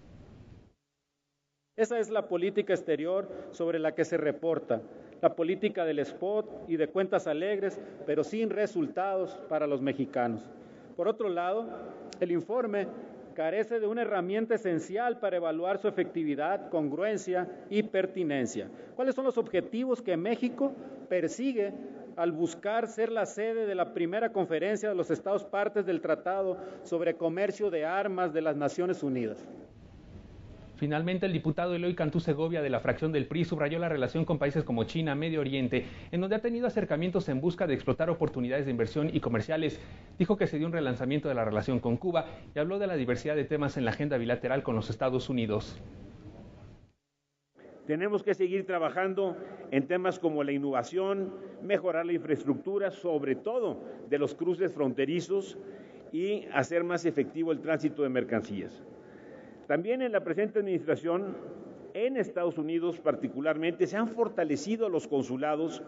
Esa es la política exterior sobre la que se reporta, la política del spot y de cuentas alegres, pero sin resultados para los mexicanos. Por otro lado, el informe carece de una herramienta esencial para evaluar su efectividad, congruencia y pertinencia. ¿Cuáles son los objetivos que México persigue al buscar ser la sede de la primera conferencia de los Estados partes del Tratado sobre Comercio de Armas de las Naciones Unidas? Finalmente, el diputado Eloy Cantú Segovia de la fracción del PRI subrayó la relación con países como China, Medio Oriente, en donde ha tenido acercamientos en busca de explotar oportunidades de inversión y comerciales. Dijo que se dio un relanzamiento de la relación con Cuba y habló de la diversidad de temas en la agenda bilateral con los Estados Unidos. Tenemos que seguir trabajando en temas como la innovación, mejorar la infraestructura, sobre todo de los cruces fronterizos, y hacer más efectivo el tránsito de mercancías. También en la presente administración, en Estados Unidos particularmente, se han fortalecido los consulados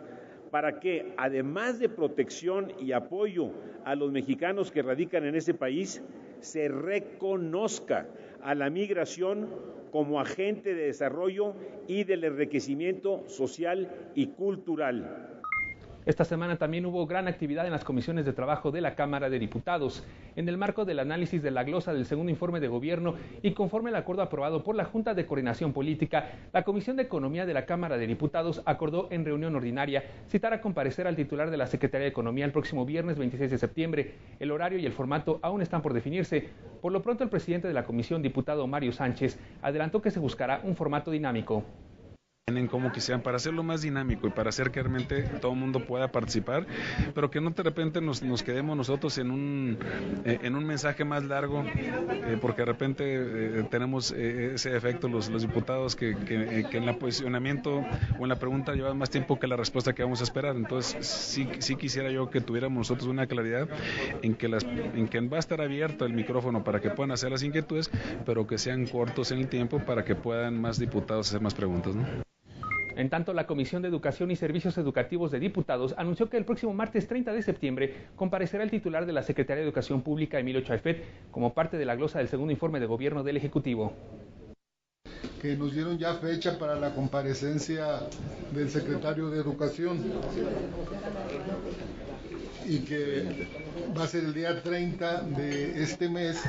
para que, además de protección y apoyo a los mexicanos que radican en ese país, se reconozca a la migración como agente de desarrollo y del enriquecimiento social y cultural. Esta semana también hubo gran actividad en las comisiones de trabajo de la Cámara de Diputados. En el marco del análisis de la glosa del segundo informe de gobierno y conforme al acuerdo aprobado por la Junta de Coordinación Política, la Comisión de Economía de la Cámara de Diputados acordó en reunión ordinaria citar a comparecer al titular de la Secretaría de Economía el próximo viernes 26 de septiembre. El horario y el formato aún están por definirse. Por lo pronto, el presidente de la comisión, diputado Mario Sánchez, adelantó que se buscará un formato dinámico. Como quisieran, para hacerlo más dinámico y para hacer que realmente todo el mundo pueda participar, pero que no de repente nos quedemos nosotros en un mensaje más largo, porque de repente tenemos ese efecto los diputados que en el posicionamiento o en la pregunta llevan más tiempo que la respuesta que vamos a esperar. Entonces sí quisiera yo que tuviéramos nosotros una claridad en que va a estar abierto el micrófono para que puedan hacer las inquietudes, pero que sean cortos en el tiempo para que puedan más diputados hacer más preguntas, ¿no? En tanto, la Comisión de Educación y Servicios Educativos de Diputados anunció que el próximo martes 30 de septiembre comparecerá el titular de la Secretaría de Educación Pública, Emilio Chaifet, como parte de la glosa del segundo informe de gobierno del Ejecutivo. Que nos dieron ya fecha para la comparecencia del secretario de Educación y que va a ser el día 30 de este mes.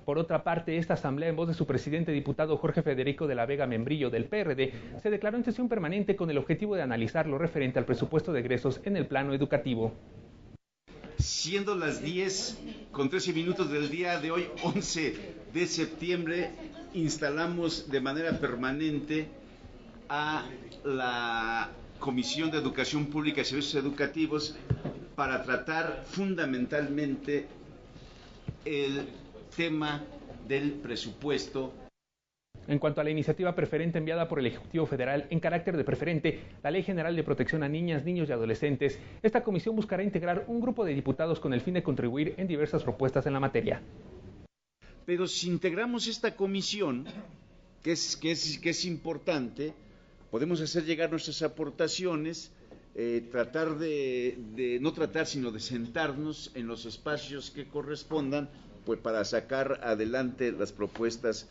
Por otra parte, esta asamblea, en voz de su presidente diputado Jorge Federico de la Vega Membrillo del PRD, se declaró en sesión permanente con el objetivo de analizar lo referente al presupuesto de egresos en el plano educativo. Siendo las 10:13 del día de hoy, 11 de septiembre, instalamos de manera permanente a la Comisión de Educación Pública y Servicios Educativos para tratar fundamentalmente el tema del presupuesto. En cuanto a la iniciativa preferente enviada por el Ejecutivo Federal en carácter de preferente, la Ley General de Protección a Niñas, Niños y Adolescentes, esta comisión buscará integrar un grupo de diputados con el fin de contribuir en diversas propuestas en la materia. Pero si integramos esta comisión, que es importante, podemos hacer llegar nuestras aportaciones, sino de sentarnos en los espacios que correspondan, pues para sacar adelante las propuestas.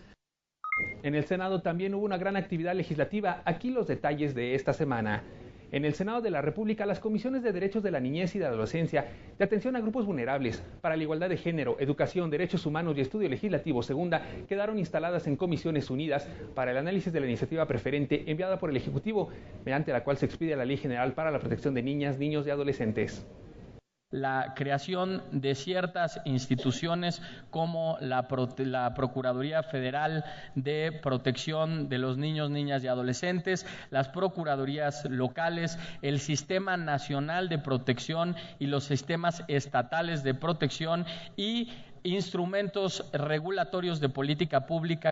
En el Senado también hubo una gran actividad legislativa. Aquí los detalles de esta semana. En el Senado de la República, las comisiones de derechos de la niñez y de adolescencia, de atención a grupos vulnerables, para la igualdad de género, educación, derechos humanos y estudio legislativo segunda, quedaron instaladas en Comisiones Unidas para el análisis de la iniciativa preferente enviada por el Ejecutivo, mediante la cual se expide la Ley General para la Protección de Niñas, Niños y Adolescentes. La creación de ciertas instituciones como la Procuraduría Federal de Protección de los Niños, Niñas y Adolescentes, las Procuradurías locales, el Sistema Nacional de Protección y los sistemas estatales de protección y instrumentos regulatorios de política pública.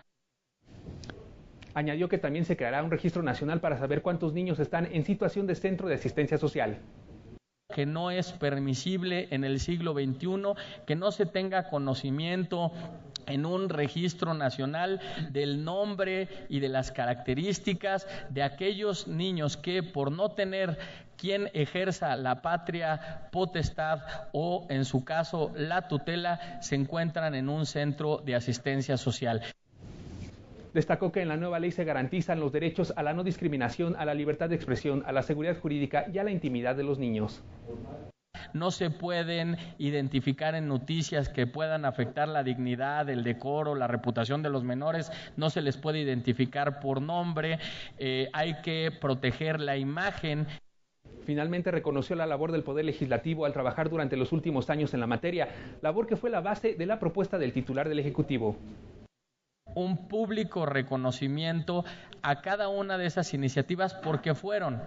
Añadió que también se creará un registro nacional para saber cuántos niños están en situación de centro de asistencia social. Que no es permisible en el siglo XXI que no se tenga conocimiento en un registro nacional del nombre y de las características de aquellos niños que por no tener quien ejerza la patria potestad o en su caso la tutela se encuentran en un centro de asistencia social. Destacó que en la nueva ley se garantizan los derechos a la no discriminación, a la libertad de expresión, a la seguridad jurídica y a la intimidad de los niños. No se pueden identificar en noticias que puedan afectar la dignidad, el decoro, la reputación de los menores, no se les puede identificar por nombre, hay que proteger la imagen. Finalmente reconoció la labor del Poder Legislativo al trabajar durante los últimos años en la materia, labor que fue la base de la propuesta del titular del Ejecutivo. Un público reconocimiento a cada una de esas iniciativas porque fueron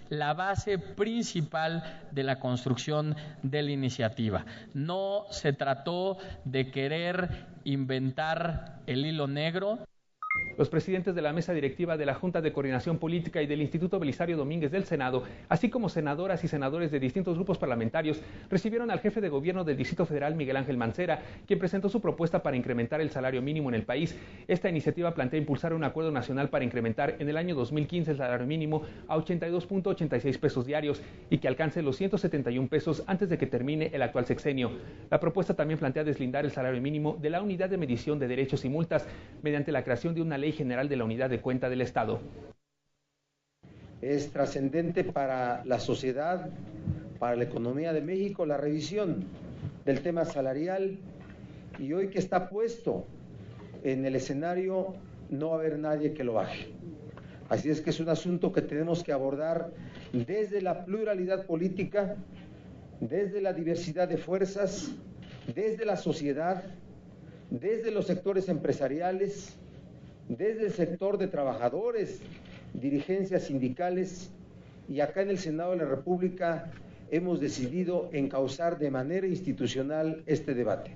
la base principal de la construcción de la iniciativa. No se trató de querer inventar el hilo negro. Los presidentes de la mesa directiva de la Junta de Coordinación Política y del Instituto Belisario Domínguez del Senado, así como senadoras y senadores de distintos grupos parlamentarios, recibieron al jefe de gobierno del Distrito Federal, Miguel Ángel Mancera, quien presentó su propuesta para incrementar el salario mínimo en el país. Esta iniciativa plantea impulsar un acuerdo nacional para incrementar en el año 2015 el salario mínimo a 82.86 pesos diarios y que alcance los 171 pesos antes de que termine el actual sexenio. La propuesta también plantea deslindar el salario mínimo de la unidad de medición de derechos y multas mediante la creación de una ley general de la unidad de cuenta del Estado. Es trascendente para la sociedad, para la economía de México, la revisión del tema salarial, y hoy que está puesto en el escenario no va a haber nadie que lo baje. Así es que es un asunto que tenemos que abordar desde la pluralidad política, desde la diversidad de fuerzas, desde la sociedad, desde los sectores empresariales, desde el sector de trabajadores, dirigencias sindicales, y acá en el Senado de la República hemos decidido encauzar de manera institucional este debate.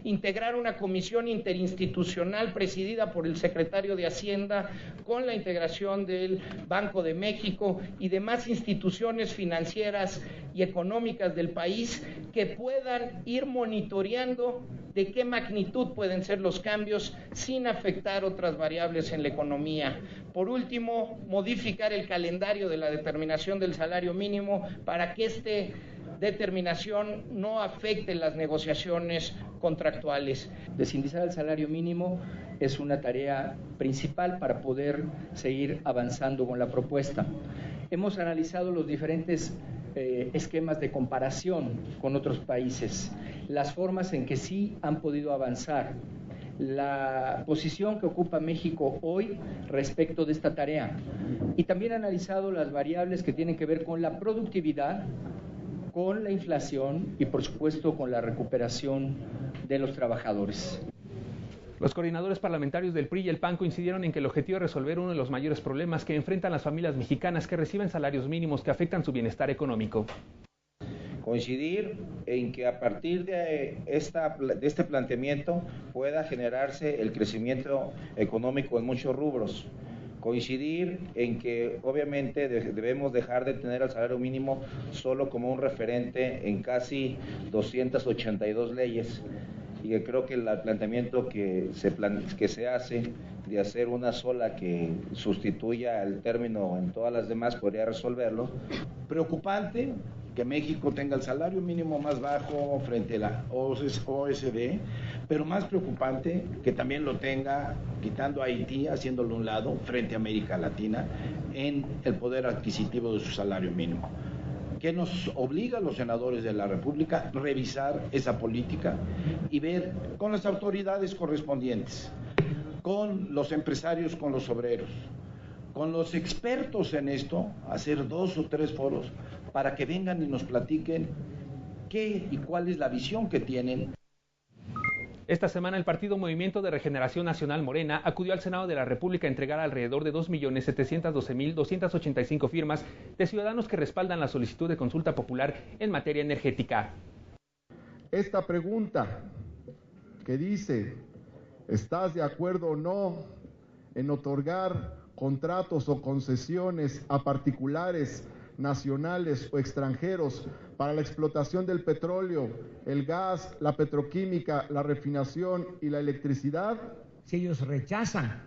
Integrar una comisión interinstitucional presidida por el secretario de Hacienda con la integración del Banco de México y demás instituciones financieras y económicas del país que puedan ir monitoreando de qué magnitud pueden ser los cambios sin afectar otras variables en la economía. Por último, modificar el calendario de la determinación del salario mínimo para que esta determinación no afecte las negociaciones contractuales. Desindizar el salario mínimo es una tarea principal para poder seguir avanzando con la propuesta. Hemos analizado los diferentes esquemas de comparación con otros países, las formas en que sí han podido avanzar, la posición que ocupa México hoy respecto de esta tarea, y también analizado las variables que tienen que ver con la productividad, con la inflación y por supuesto con la recuperación de los trabajadores. Los coordinadores parlamentarios del PRI y el PAN coincidieron en que el objetivo es resolver uno de los mayores problemas que enfrentan las familias mexicanas que reciben salarios mínimos que afectan su bienestar económico. Coincidir en que a partir de este planteamiento pueda generarse el crecimiento económico en muchos rubros. Coincidir en que obviamente debemos dejar de tener el salario mínimo solo como un referente en casi 282 leyes, y que creo que el planteamiento que se hace de hacer una sola que sustituya el término en todas las demás podría resolverlo. Preocupante que México tenga el salario mínimo más bajo frente a la OSD, pero más preocupante que también lo tenga, quitando a Haití, haciéndolo a un lado, frente a América Latina, en el poder adquisitivo de su salario mínimo. Que nos obliga a los senadores de la República a revisar esa política y ver con las autoridades correspondientes, con los empresarios, con los obreros, con los expertos en esto, hacer 2 o 3 foros para que vengan y nos platiquen qué y cuál es la visión que tienen. Esta semana el Partido Movimiento de Regeneración Nacional Morena acudió al Senado de la República a entregar alrededor de 2.712.285 firmas de ciudadanos que respaldan la solicitud de consulta popular en materia energética. Esta pregunta que dice, ¿estás de acuerdo o no en otorgar contratos o concesiones a particulares, nacionales o extranjeros para la explotación del petróleo, el gas, la petroquímica, la refinación y la electricidad? Si ellos rechazan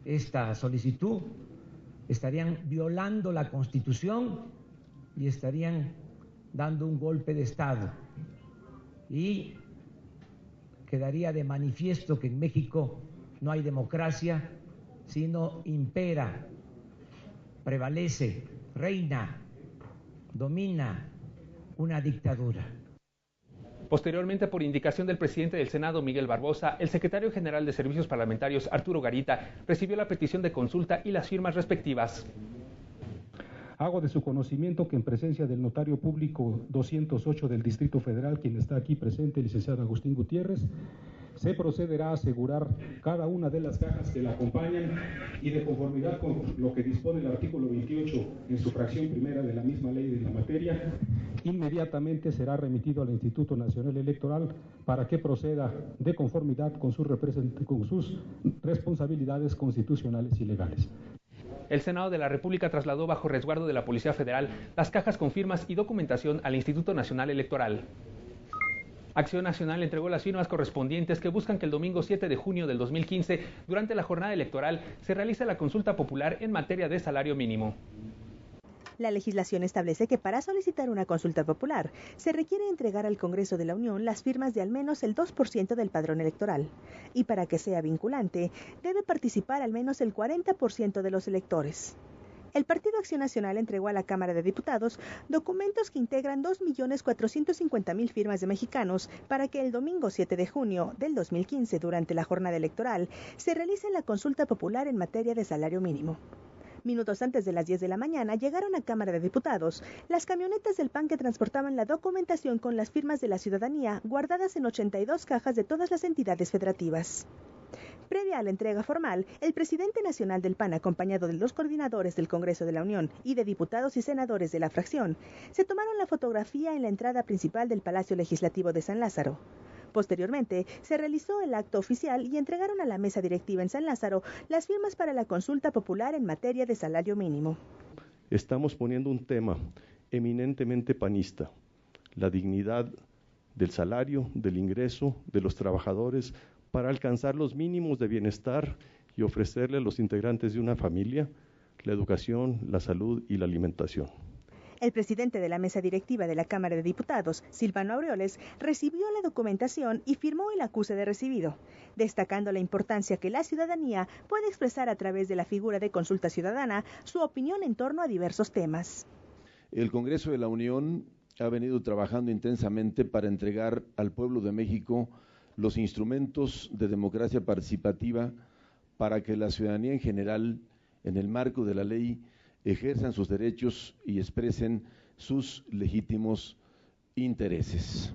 esta solicitud, estarían violando la Constitución y estarían dando un golpe de Estado. Y quedaría de manifiesto que en México no hay democracia, sino impera, prevalece, reina, domina una dictadura. Posteriormente, por indicación del presidente del Senado, Miguel Barbosa, el secretario general de Servicios Parlamentarios, Arturo Garita, recibió la petición de consulta y las firmas respectivas. Hago de su conocimiento que en presencia del notario público 208 del Distrito Federal, quien está aquí presente, el licenciado Agustín Gutiérrez, se procederá a asegurar cada una de las cajas que la acompañan y de conformidad con lo que dispone el artículo 28 en su fracción primera de la misma ley de la materia, inmediatamente será remitido al Instituto Nacional Electoral para que proceda de conformidad con sus responsabilidades constitucionales y legales. El Senado de la República trasladó bajo resguardo de la Policía Federal las cajas con firmas y documentación al Instituto Nacional Electoral. Acción Nacional entregó las firmas correspondientes que buscan que el domingo 7 de junio del 2015, durante la jornada electoral, se realice la consulta popular en materia de salario mínimo. La legislación establece que para solicitar una consulta popular se requiere entregar al Congreso de la Unión las firmas de al menos el 2% del padrón electoral. Y para que sea vinculante, debe participar al menos el 40% de los electores. El Partido Acción Nacional entregó a la Cámara de Diputados documentos que integran 2.450.000 firmas de mexicanos para que el domingo 7 de junio del 2015, durante la jornada electoral, se realice la consulta popular en materia de salario mínimo. Minutos antes de las 10 de la mañana llegaron a Cámara de Diputados las camionetas del PAN que transportaban la documentación con las firmas de la ciudadanía guardadas en 82 cajas de todas las entidades federativas. Previa a la entrega formal, el presidente nacional del PAN, acompañado de los coordinadores del Congreso de la Unión y de diputados y senadores de la fracción, se tomaron la fotografía en la entrada principal del Palacio Legislativo de San Lázaro. Posteriormente, se realizó el acto oficial y entregaron a la mesa directiva en San Lázaro las firmas para la consulta popular en materia de salario mínimo. Estamos poniendo un tema eminentemente panista, la dignidad del salario, del ingreso de los trabajadores para alcanzar los mínimos de bienestar y ofrecerle a los integrantes de una familia la educación, la salud y la alimentación. El presidente de la mesa directiva de la Cámara de Diputados, Silvano Aureoles, recibió la documentación y firmó el acuse de recibido, destacando la importancia que la ciudadanía puede expresar a través de la figura de consulta ciudadana su opinión en torno a diversos temas. El Congreso de la Unión ha venido trabajando intensamente para entregar al pueblo de México los instrumentos de democracia participativa para que la ciudadanía en general, en el marco de la ley, ejerzan sus derechos y expresen sus legítimos intereses.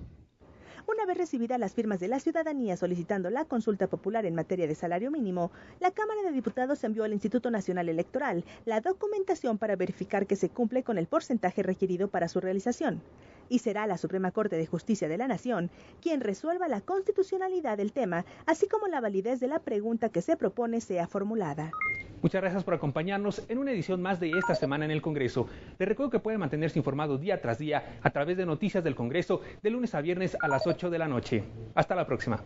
Una vez recibidas las firmas de la ciudadanía solicitando la consulta popular en materia de salario mínimo, la Cámara de Diputados envió al Instituto Nacional Electoral la documentación para verificar que se cumple con el porcentaje requerido para su realización. Y será la Suprema Corte de Justicia de la Nación quien resuelva la constitucionalidad del tema, así como la validez de la pregunta que se propone sea formulada. Muchas gracias por acompañarnos en una edición más de esta semana en el Congreso. Les recuerdo que puede mantenerse informado día tras día a través de Noticias del Congreso de lunes a viernes a las 8 de la noche. Hasta la próxima.